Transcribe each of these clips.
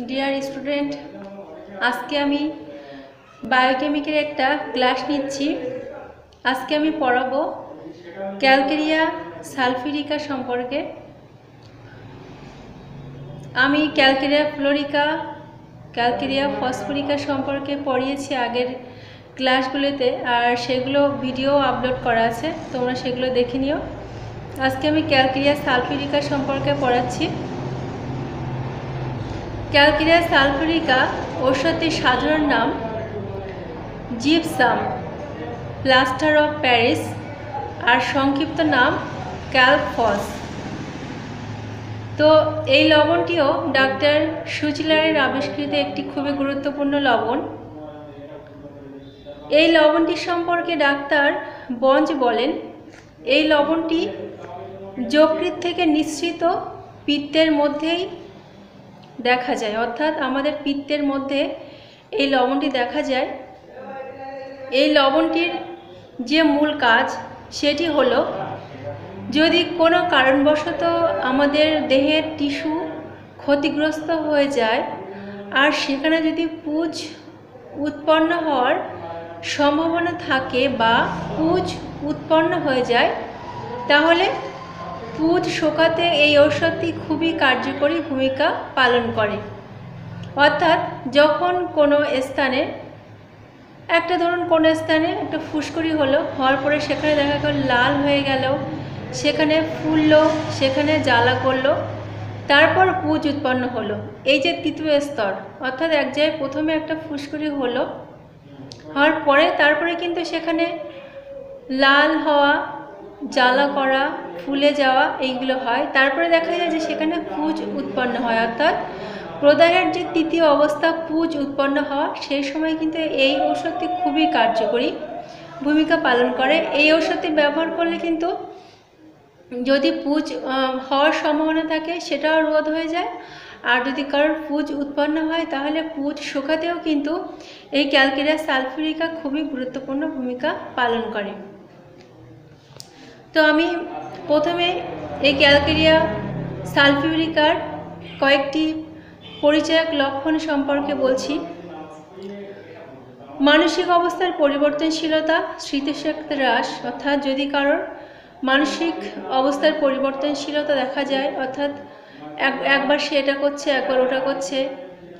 Dear student, আজকে আমি বায়োকেমিকের একটা ক্লাস নিচ্ছি। আজকে আমি পড়াবো ক্যালকেরিয়া সালফিউরিকা সম্পর্কে। আমি ক্যালকেরিয়া ফ্লোরিকা, ক্যালকেরিয়া ফসফরিকা সম্পর্কে পড়িয়েছি আগের ক্লাসগুলোতে, আর সেগুলো ভিডিও আপলোড করা আছে, তোমরা সেগুলো দেখে নিও। আজকে আমি ক্যালকেরিয়া সালফিউরিকা সম্পর্কে পড়াচ্ছি। ক্যালকেরিয়া সালফিউরিকা ঔষধটির সাধারণ নাম জিপসাম, প্লাস্টার অফ প্যারিস, আর সংক্ষিপ্ত নাম ক্যালফস। তো এই লবণটিও ডাক্তার সুচিলারের আবিষ্কৃত একটি খুবই গুরুত্বপূর্ণ লবণ। এই লবণটি সম্পর্কে ডাক্তার বঞ্জ বলেন, এই লবণটি যকৃৎ থেকে নিঃসৃত পিত্তের মধ্যেই দেখা যায়, অর্থাৎ আমাদের পিত্তের মধ্যে এই লবণটি দেখা যায়। এই লবণটির যে মূল কাজ সেটি হলো, যদি কোনো কারণবশত আমাদের দেহের টিস্যু ক্ষতিগ্রস্ত হয়ে যায় আর সেখানে যদি পুঁজ উৎপন্ন হওয়ার সম্ভাবনা থাকে বা পুঁজ উৎপন্ন হয়ে যায়, তাহলে পুঁজ শোকাতে এই ঔষধটি খুবই কার্যকরী ভূমিকা পালন করে। অর্থাৎ যখন কোনো স্থানে ধরুন কোনো স্থানে একটা ফুসকুড়ি হওয়ার পরে সেখানে দেখা গেল লাল হয়ে গেল, সেখানে ফুললো, সেখানে জ্বালা করলো, তারপর পুঁজ উৎপন্ন হলো। এই যে তৃতীয় স্তর, অর্থাৎ এক জায়গায় প্রথমে একটা ফুসকুড়ি হওয়ার পরে তারপরে কিন্তু সেখানে লাল হওয়া, জ্বালা করা, ফুলে যাওয়া এইগুলো হয়। তারপরে দেখা যায় যে সেখানে পুঁজ উৎপন্ন হয়, অর্থাৎ প্রদাহের যে তৃতীয় অবস্থা পুঁজ উৎপন্ন হওয়া, সেই সময় কিন্তু এই ঔষধটি খুবই কার্যকরী ভূমিকা পালন করে। এই ঔষধটি ব্যবহার করলে কিন্তু যদি পুঁজ হওয়ার সম্ভাবনা থাকে সেটাও রোধ হয়ে যায়, আর যদি কারোর পুঁজ উৎপন্ন হয় তাহলে পুঁজ শুকাতেও কিন্তু এই ক্যালকেরিয়া সালফিউরিকা খুবই গুরুত্বপূর্ণ ভূমিকা পালন করে। তো আমি প্রথমে এই ক্যালকেরিয়া সালফিউরিকার কয়েকটি পরিচয়ক লক্ষণ সম্পর্কে বলছি। মানসিক অবস্থার পরিবর্তনশীলতা, স্মৃতিশক্তি হ্রাস, অর্থাৎ যদি কারোর মানসিক অবস্থার পরিবর্তনশীলতা দেখা যায়, অর্থাৎ একবার সে এটা করছে, একবার ওটা করছে,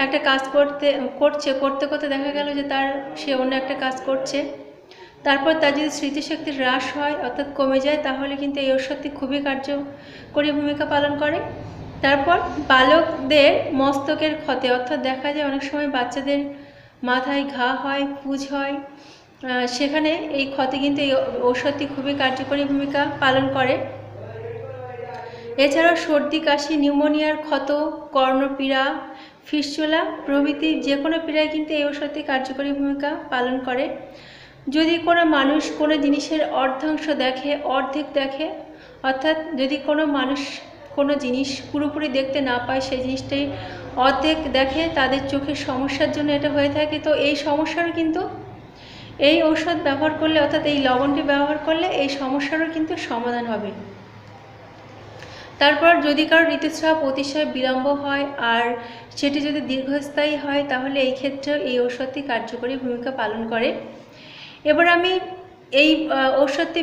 একটা কাজ করতে করতে দেখা গেল যে সে অন্য একটা কাজ করছে, তারপর তার যদি স্মৃতিশক্তি হ্রাস হয় অর্থাৎ কমে যায়, তাহলে কিন্তু এই ঔষধটি খুবই কার্যকরী ভূমিকা পালন করে। তারপর বালকদের মস্তকের ক্ষতে, অর্থাৎ দেখা যায় অনেক সময় বাচ্চাদের মাথায় ঘা হয়, পুঁজ হয়, সেখানে এই ক্ষতে কিন্তু এই ঔষধটি খুবই কার্যকরী ভূমিকা পালন করে। এছাড়াও সর্দি, কাশি, নিউমোনিয়ার ক্ষত, কর্ণপীড়া, ফিস্টুলা প্রভৃতি যে কোনো পীড়ায় কিন্তু এই ঔষধটি কার্যকরী ভূমিকা পালন করে। যদি কোনো মানুষ কোনো জিনিসের অর্ধাংশ দেখে, অর্ধেক দেখে, অর্থাৎ যদি কোনো মানুষ কোনো জিনিস পুরোপুরি দেখতে না পায়, সেই জিনিসটাই অর্ধেক দেখে, তাদের চোখের সমস্যার জন্য এটা হয়ে থাকে। তো এই সমস্যারও কিন্তু এই ঔষধ ব্যবহার করলে, অর্থাৎ এই লবণটি ব্যবহার করলে এই সমস্যারও কিন্তু সমাধান হবে। তারপর যদি কারো ঋতুস্রাব অতিশয় বিলম্ব হয় আর সেটি যদি দীর্ঘস্থায়ী হয়, তাহলে এই ক্ষেত্রে এই ঔষধটি কার্যকরী ভূমিকা পালন করে। এবার আমি এই ঔষধটি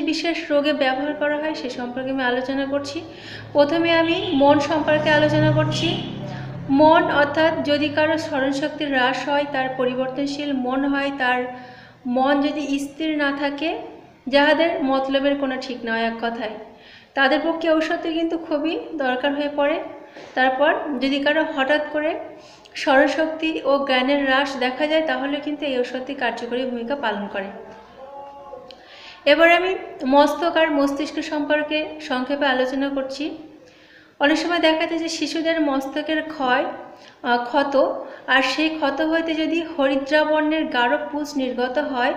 বিশেষ রোগে ব্যবহার করা হয় সে সম্পর্কে আমি আলোচনা করছি। প্রথমে আমি মন সম্পর্কে আলোচনা করছি। মন অর্থাৎ যদি কারো স্মরণশক্তি হ্রাস হয়, তার পরিবর্তনশীল মন হয়, তার মন যদি স্থির না থাকে, যাহাদের মতলবের কোনো ঠিক নয়, এক কথায় তাদের পক্ষে ঔষধটি কিন্তু খুবই দরকার হয়ে পড়ে। তারপর যদি কারো হঠাৎ করে স্মরণশক্তি ও জ্ঞানের হ্রাস দেখা যায়, তাহলে কিন্তু এই ঔষধটি কার্যকরী ভূমিকা পালন করে। এবার আমি মস্তক আর মস্তিষ্ক সম্পর্কে সংক্ষেপে আলোচনা করছি। অনেক সময় দেখা যায় যে শিশুদের মস্তকের ক্ষত, আর সেই ক্ষত হইতে যদি হরিদ্রা বর্ণের গাঢ় পুঁজ নির্গত হয়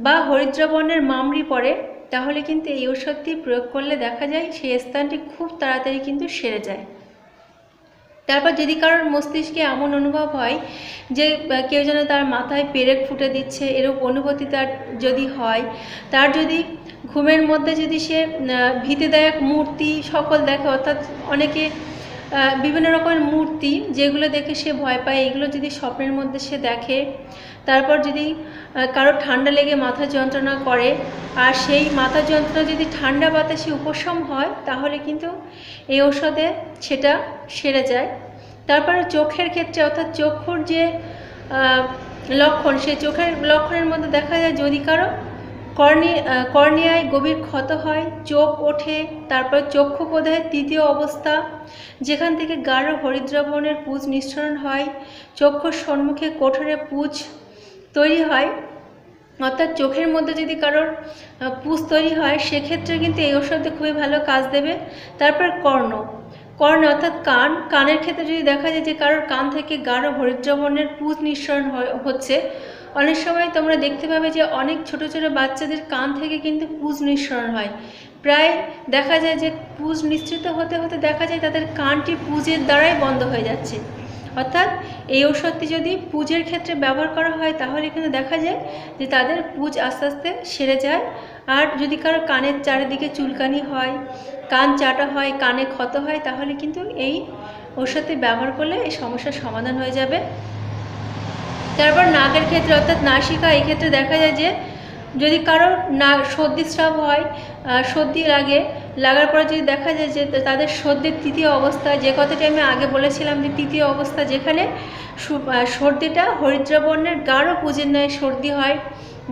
বা হরিদ্রা বর্ণের মামড়ি পড়ে, তাহলে কিন্তু এই ঔষধটি প্রয়োগ করলে দেখা যায় সেই স্থানটি খুব তাড়াতাড়ি কিন্তু সেরে যায়। তারপর যদি কারোর মস্তিষ্কে এমন অনুভব হয় যে কেউ যেন তার মাথায় পেরেক ফুটে দিচ্ছে, এরূপ অনুভূতি তার যদি হয়, তার যদি ঘুমের মধ্যে যদি সে ভীতিদায়ক মূর্তি সকল দেখে, অর্থাৎ অনেকে বিভিন্ন রকমের মূর্তি যেগুলো দেখে সে ভয় পায়, এগুলো যদি স্বপ্নের মধ্যে সে দেখে, তারপর যদি কারো ঠান্ডা লেগে মাথা যন্ত্রণা করে আর সেই মাথা যন্ত্রণা যদি ঠান্ডা বাতাসে উপশম হয় তাহলে কিন্তু এই ঔষধে সেটা সেরে যায়। তারপরে চোখের ক্ষেত্রে, অর্থাৎ চক্ষুর যে লক্ষণ, সেই চোখের লক্ষণের মধ্যে দেখা যায় যদি কারো কর্নিয়ায় গভীর ক্ষত হয়, চোখ ওঠে, তারপর চক্ষুপোধায় তৃতীয় অবস্থা, যেখান থেকে গাঢ় হরিদ্রাবণের পুঁজ নিঃসরণ হয়, চক্ষুর সম্মুখে কোঠরে পুঁজ তৈরি হয়, অর্থাৎ চোখের মধ্যে যদি কারোর পুঁজ তৈরি হয় সেক্ষেত্রে কিন্তু এই ওষুধে খুবই ভালো কাজ দেবে। তারপর কর্ণ অর্থাৎ কানের ক্ষেত্রে যদি দেখা যায় যে কারোর কান থেকে গাঢ় হরিদ্রাবণের পুঁজ নিঃসরণ হচ্ছে, অনেক সময় তোমরা দেখতে পাবে যে অনেক ছোট ছোট বাচ্চাদের কান থেকে কিন্তু পুঁজ নিঃসরণ হয়, প্রায় দেখা যায় যে পুঁজ নিঃসৃত হতে হতে দেখা যায় তাদের কানটি পুঁজের দ্বারাই বন্ধ হয়ে যাচ্ছে। অর্থাৎ এই ঔষধটি যদি পুঁজের ক্ষেত্রে ব্যবহার করা হয় তাহলে কিন্তু দেখা যায় যে তাদের পুঁজ আস্তে আস্তে সেরে যায়। আর যদি কারো কানের চারিদিকে চুলকানি হয়, কান চাটা হয়, কানে ক্ষত হয়, তাহলে কিন্তু এই ঔষধটি ব্যবহার করলে এই সমস্যার সমাধান হয়ে যাবে। তারপর নাকের ক্ষেত্রে অর্থাৎ নাসিকা, এই ক্ষেত্রে দেখা যায় যে যদি কারো সর্দি স্রাব হয়, সর্দি লাগার পরে যদি দেখা যায় যে তাদের সর্দির তৃতীয় অবস্থা, যে কথাটি আমি আগে বলেছিলাম যে তৃতীয় অবস্থা, যেখানে সর্দিটা হরিদ্রাবর্ণের গাঢ় পুঁজের ন্যায় সর্দি হয়,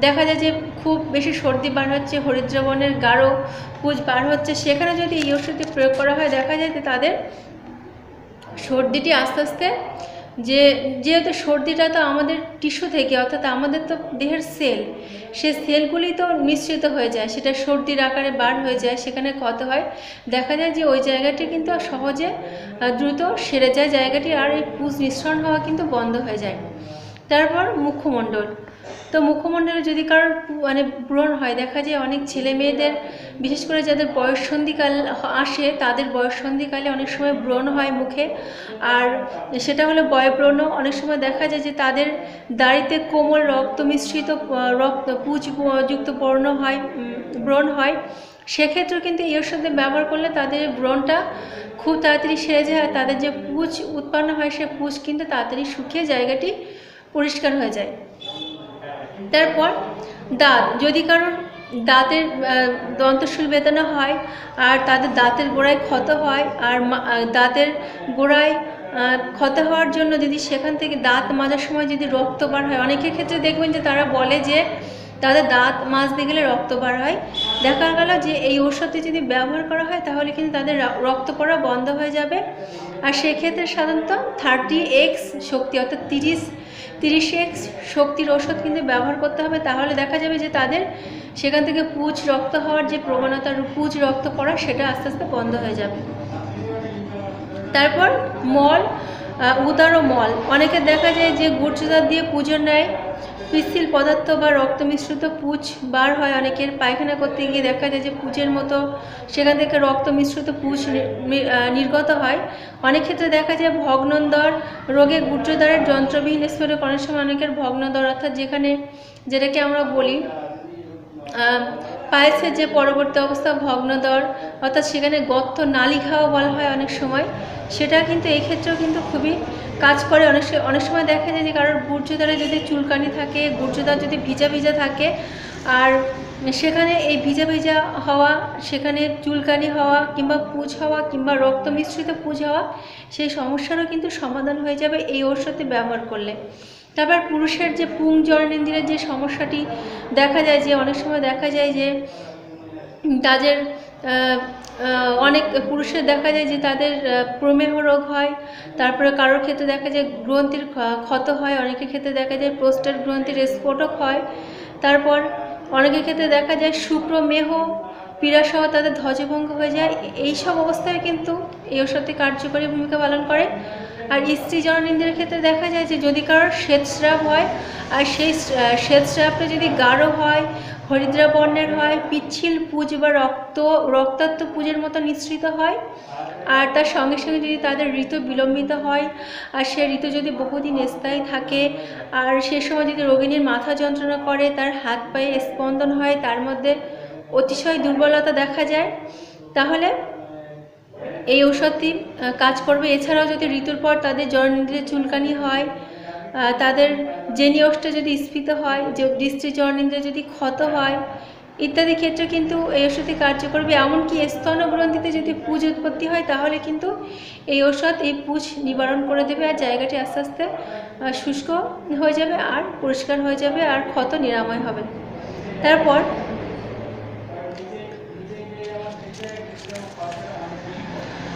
দেখা যায় যে খুব বেশি সর্দি বার হচ্ছে, হরিদ্রাবর্ণের গাঢ় পুঁজ বার হচ্ছে, সেখানে যদি এই ওষুধটি প্রয়োগ করা হয় দেখা যায় যে তাদের সর্দিটি আস্তে আস্তে, যেহেতু সর্দিটা তো আমাদের টিস্যু থেকে, অর্থাৎ আমাদের তো দেহের সেল, সে সেলগুলি তো মিশ্রিত হয়ে যায়, সেটা সর্দির আকারে বার হয়ে যায়, সেখানে ক্ষত হয়, দেখা যায় যে ওই জায়গাটি কিন্তু সহজে দ্রুত সেরে যায় জায়গাটি, আর এই পুঁজ নিঃসরণ হওয়া কিন্তু বন্ধ হয়ে যায়। তারপর মুখমণ্ডল, তো মুখমণ্ডলে যদি কারোর ব্রণ হয়, দেখা যায় অনেক ছেলে মেয়েদের, বিশেষ করে যাদের বয়ঃসন্ধিকাল আসে তাদের বয়ঃসন্ধিকালে অনেক সময় ব্রণ হয় মুখে, আর সেটা হলো বয়ব্রণ। অনেক সময় দেখা যায় যে তাদের দাড়িতে কোমল রক্ত মিশ্রিত পুঁজযুক্ত ব্রণ হয়, সেক্ষেত্রেও কিন্তু এই ওষুধে ব্যবহার করলে তাদের ব্রণটা খুব তাড়াতাড়ি সেরে যায়, আর তাদের যে পুঁজ উৎপন্ন হয় সে পুঁজ কিন্তু তাড়াতাড়ি শুকিয়ে জায়গাটি পরিষ্কার হয়ে যায়। তারপর দাঁত, যদি কারোর দাঁতের দন্তশূল বেদনা হয় আর তাদের দাঁতের গোড়ায় ক্ষত হয়, আর দাঁতের গোড়ায় ক্ষত হওয়ার জন্য যদি সেখান থেকে দাঁত মাজার সময় যদি রক্ত বার হয়, অনেকের ক্ষেত্রে দেখবেন যে তারা বলে যে তাদের দাঁত মাজতে গেলে রক্ত বার হয়, দেখা গেল যে এই ঔষধটি যদি ব্যবহার করা হয় তাহলে কিন্তু তাদের রক্ত পড়া বন্ধ হয়ে যাবে। আর সেক্ষেত্রে সাধারণত 30x শক্তি, অর্থাৎ 30x শক্তির ওষুধ কিন্তু ব্যবহার করতে হবে, তাহলে দেখা যাবে যে তাদের সেখান থেকে পুঁজ রক্ত হওয়ার যে প্রবণতা, পুঁজ রক্ত পড়া, সেটা আস্তে আস্তে বন্ধ হয়ে যাবে। তারপর মল, উদর ও মল, অনেকে দেখা যায় যে গুড়চুদার দিয়ে পুজোর নেয়, পিচ্ছিল পদার্থ বা রক্ত মিশ্রিত পুঁজ বার হয়, অনেকের পায়খানা করতে গিয়ে দেখা যায় যে পুঁজের মতো সেখান থেকে রক্ত মিশ্রিত পুঁজ নির্গত হয়। অনেক ক্ষেত্রে দেখা যায় ভগ্নন্দর রোগে গুড়চুদারের যন্ত্রবিহীন স্পটে, অনেক সময় অনেকের ভগ্নন্দর, অর্থাৎ যেটাকে আমরা বলি পায়েসের যে পরবর্তী অবস্থা ভগ্নদর, অর্থাৎ সেখানে গর্ত নালি খাওয়া বলা হয় অনেক সময়, সেটা কিন্তু এই ক্ষেত্রেও কিন্তু খুবই কাজ করে। অনেক সময় দেখা যায় যে কারোর গুড়চুদারে যদি চুলকানি থাকে, গুড়চুদার যদি ভিজা ভিজা থাকে, আর সেখানে এই ভিজা ভিজা হওয়া, সেখানে চুলকানি হওয়া কিংবা পুঁজ হওয়া কিংবা রক্ত মিশ্রিত পুঁজ হওয়া, সেই সমস্যারও কিন্তু সমাধান হয়ে যাবে এই ঔষধটি ব্যবহার করলে। তারপর পুরুষের যে পুং জননেন্দ্রিয়ের যে সমস্যাটি দেখা যায়, যে অনেক সময় দেখা যায় যে তাদের অনেক পুরুষের দেখা যায় যে তাদের প্রমেহ রোগ হয়, তারপরে কারোর ক্ষেত্রে দেখা যায় গ্রন্থির ক্ষত হয়, অনেকের ক্ষেত্রে দেখা যায় প্রোস্টেট গ্রন্থির স্ফোটক হয়, তারপর অনেকের ক্ষেত্রে দেখা যায় শুক্রমেহ পীড়াসহ তাদের ধ্বজভঙ্গ হয়ে যায়। এইসব অবস্থায় কিন্তু এই ওষুধটি কার্যকরী ভূমিকা পালন করে। আর স্ত্রী জননেন্দ্রিয়ের ক্ষেত্রে দেখা যায় যে যদি কারোর শ্বেতস্রাব হয়, আর সেই শ্বেতস্রাবটা যদি গাঢ় হয়, হরিদ্রা বর্ণের হয়, পিচ্ছিল পুঁজ বা রক্তাক্ত পুঁজের মতো নিঃসৃত হয়, আর তার সঙ্গে সঙ্গে যদি তাদের ঋতু বিলম্বিত হয়, আর সে ঋতু যদি বহুদিন স্থায়ী থাকে, আর সে সময় যদি রোগিণীর মাথা যন্ত্রণা করে, তার হাত পায়ে স্পন্দন হয়, তার মধ্যে অতিশয় দুর্বলতা দেখা যায়, তাহলে এই ঔষধটি কাজ করবে। এছাড়াও যদি ঋতুর পর তাদের জরায়ুতে চুলকানি হয়, তাদের জেনিওসটা যদি স্ফীত হয়, দৃষ্টি জরায়ুতে যদি ক্ষত হয় ইত্যাদি ক্ষেত্রে কিন্তু এই ওষুধটি কার্য করবে। এমনকি স্তনগ্রন্থিতে যদি পুজ উৎপত্তি হয় তাহলে কিন্তু এই ওষুধ এই পুজ নিবারণ করে দেবে, আর জায়গাটি আস্তে আস্তে শুষ্ক হয়ে যাবে আর পরিষ্কার হয়ে যাবে আর ক্ষত নিরাময় হবে।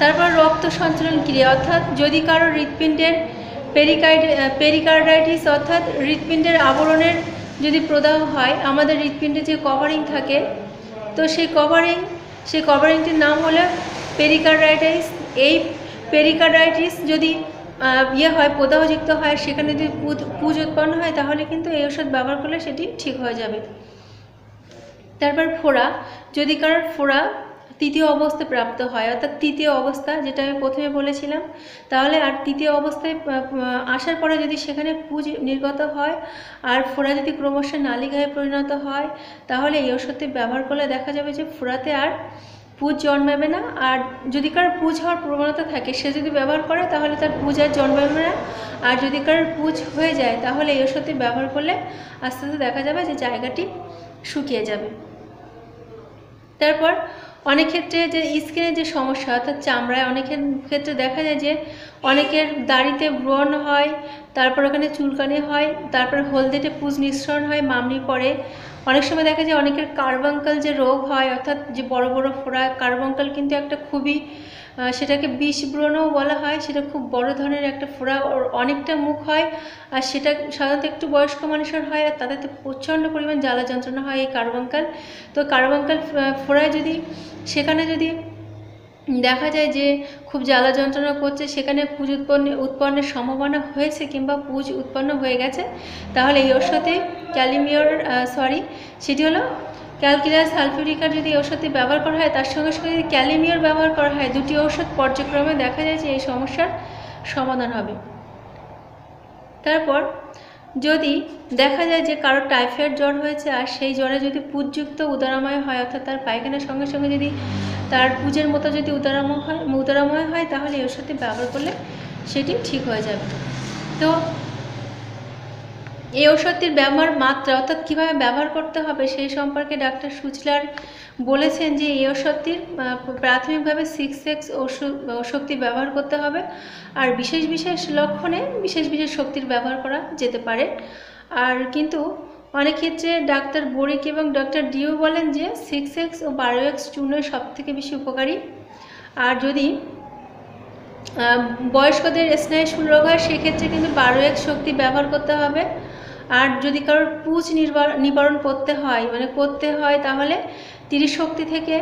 তারপর রক্ত সঞ্চালন ক্রিয়া, অর্থাৎ যদি কারো হৃৎপিণ্ডের পেরিকার্ডাইটিস অর্থাৎ হৃৎপিণ্ডের আবরণের যদি প্রদাহ হয়, আমাদের হৃৎপিণ্ডে যে কভারিং থাকে তো সেই কভারিংটির নাম হলো পেরিকার্ডাইটিস। এই পেরিকার্ডাইটিস যদি হয়, প্রদাহযুক্ত হয়, সেখানে যদি পুজ উৎপন্ন হয় তাহলে কিন্তু এই ওষুধ ব্যবহার করলে সেটি ঠিক হয়ে যাবে। তারপর ফোড়া, যদি কারোর ফোড়া তৃতীয় অবস্থায় প্রাপ্ত হয়, অর্থাৎ তৃতীয় অবস্থা যেটা আমি প্রথমে বলেছিলাম, তাহলে আর তৃতীয় অবস্থায় আসার পরে যদি সেখানে পুজ নির্গত হয় আর ফোড়া যদি ক্রমশ নালিকায় পরিণত হয় তাহলে এই ওষুধটি ব্যবহার করলে দেখা যাবে যে ফোড়াতে আর পুজ জন্মাবে না। আর যদি কারোর পুজ হওয়ার প্রবণতা থাকে সে যদি ব্যবহার করে তাহলে তার পুজ আর জন্মাবে না। আর যদি কারোর পুজ হয়ে যায় তাহলে এই ওষুধটি ব্যবহার করলে আস্তে আস্তে দেখা যাবে যে জায়গাটি শুকিয়ে যাবে। তারপর অনেক ক্ষেত্রে যে স্কিনের যে সমস্যা, অর্থাৎ চামড়ায় অনেকের ক্ষেত্রে দেখা যায় যে অনেকের দাড়িতে ব্রণ হয়, তারপর ওখানে চুলকানি হয়, তারপর হলদেটে পুজ নিঃসরণ হয়, মামনি পড়ে। অনেক সময় দেখা যায় অনেকের কার্বাঙ্কাল যে রোগ হয়, অর্থাৎ যে বড় বড় ফোড়া। কার্বাঙ্কাল কিন্তু একটা খুবই সেটাকে বিষ ব্রণও বলা হয়, সেটা খুব বড় ধরনের একটা ফোড়া, অনেকটা মুখ হয়, আর সেটা সাধারণত একটু বয়স্ক মানুষের হয়, আর তাদের প্রচণ্ড পরিমাণ জ্বালা যন্ত্রণা হয় এই কার্বাঙ্কাল। তো কার্বাঙ্কাল ফোড়ায় যদি সেখানে যদি দেখা যায় যে খুব জ্বালা যন্ত্রণা করছে, সেখানে পুজ উৎপন্নের সম্ভাবনা হয়েছে কিংবা পুজ উৎপন্ন হয়ে গেছে, তাহলে এই ওষুধে সেটি হলো ক্যালকিলাস সালফিউরিকা। যদি এই ওষুধটি ব্যবহার করা হয় তার সঙ্গে সঙ্গে যদি ক্যালিমিয়র ব্যবহার করা হয়, দুটি ওষুধ পর্যায়ক্রমে দেখা যায় যে এই সমস্যার সমাধান হবে। তারপর যদি দেখা যায় যে কারো টাইফয়েড জ্বর হয়েছে আর সেই জ্বরে যদি পুজযুক্ত উদরাময় হয়, অর্থাৎ তার পায়খানার সঙ্গে সঙ্গে যদি তার পুজের মতো যদি উদরাময় হয় তাহলে এই ওষুধটি ব্যবহার করলে সেটি ঠিক হয়ে যাবে। তো এই ওষুধটির ব্যবহার মাত্রা, অর্থাৎ কীভাবে ব্যবহার করতে হবে সেই সম্পর্কে ডাক্তার সুচলার বলেছেন যে এই ওষুধটির প্রাথমিকভাবে 6x শক্তি ব্যবহার করতে হবে, আর বিশেষ বিশেষ লক্ষণে বিশেষ বিশেষ শক্তির ব্যবহার করা যেতে পারে। আর কিন্তু অনেক ক্ষেত্রে ডাক্তার বরিক এবং ডক্টর ডিও বলেন যে 6x ও 12x চূর্ণই সবথেকে বেশি উপকারী। আর যদি বয়স্কদের স্নায়ু রোগ হয় সেক্ষেত্রে কিন্তু 12x শক্তি ব্যবহার করতে হবে। আর যদি কারোর পুজ নিবারণ করতে হয় তাহলে 30 শক্তি থেকে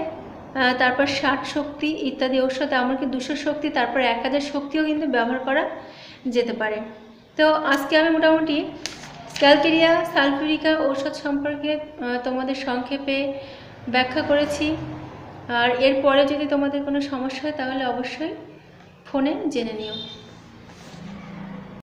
তারপর 60 শক্তি ইত্যাদি ঔষধ, এমনকি 200 শক্তি, তারপর 1000 শক্তিও কিন্তু ব্যবহার করা যেতে পারে। তো আজকে আমি মোটামুটি ক্যালকেরিয়া সালফিউরিকা ঔষধ সম্পর্কে তোমাদের সংক্ষেপে ব্যাখ্যা করেছি। আর এরপরে যদি তোমাদের কোনো সমস্যা হয় তাহলে অবশ্যই ফোনে জেনে নিও।